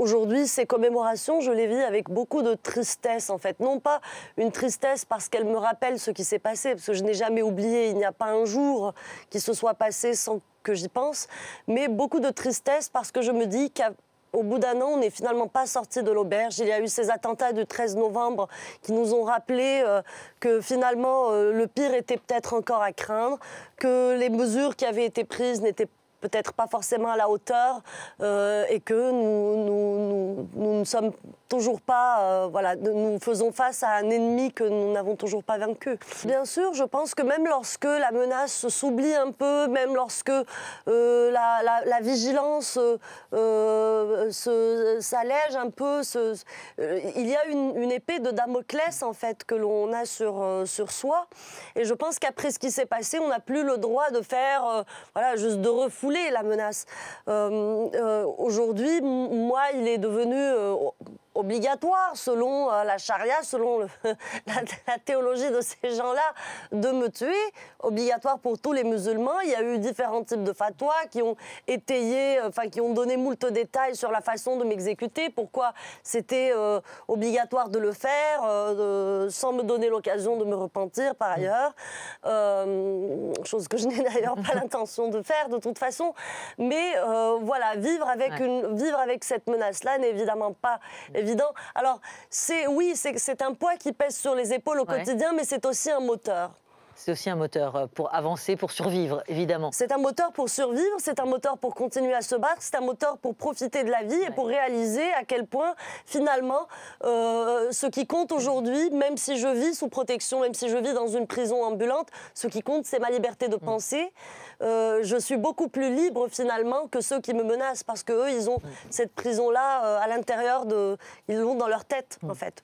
Aujourd'hui, ces commémorations, je les vis avec beaucoup de tristesse, en fait. Non pas une tristesse parce qu'elles me rappellent ce qui s'est passé, parce que je n'ai jamais oublié, il n'y a pas un jour qui se soit passé sans que j'y pense, mais beaucoup de tristesse parce que je me dis qu'au bout d'un an, on n'est finalement pas sorti de l'auberge. Il y a eu ces attentats du 13 novembre qui nous ont rappelé que finalement, le pire était peut-être encore à craindre, que les mesures qui avaient été prises n'étaient peut-être pas forcément à la hauteur et que nous ne sommes toujours pas, voilà, nous faisons face à un ennemi que nous n'avons toujours pas vaincu. Bien sûr, je pense que même lorsque la menace s'oublie un peu, même lorsque la vigilance s'allège un peu, il y a une épée de Damoclès en fait que l'on a sur soi. Et je pense qu'après ce qui s'est passé, on n'a plus le droit de faire, voilà, juste de refouler la menace. Aujourd'hui, moi, il est devenu obligatoire, selon la charia, selon la théologie de ces gens-là, de me tuer. Obligatoire pour tous les musulmans. Il y a eu différents types de fatwas qui ont étayé, enfin qui ont donné moult détails sur la façon de m'exécuter, pourquoi c'était obligatoire de le faire, sans me donner l'occasion de me repentir par ailleurs. Chose que je n'ai d'ailleurs pas l'intention de faire de toute façon. Mais voilà, vivre avec cette menace-là n'est évidemment pas évident. Alors, oui, c'est un poids qui pèse sur les épaules au quotidien, mais c'est aussi un moteur. C'est aussi un moteur pour avancer, pour survivre, évidemment. C'est un moteur pour survivre, c'est un moteur pour continuer à se battre, c'est un moteur pour profiter de la vie et pour réaliser à quel point, finalement, ce qui compte aujourd'hui, même si je vis sous protection, même si je vis dans une prison ambulante, ce qui compte, c'est ma liberté de penser. Je suis beaucoup plus libre, finalement, que ceux qui me menacent, parce qu'eux, ils ont cette prison-là à l'intérieur ils l'ont dans leur tête, en fait.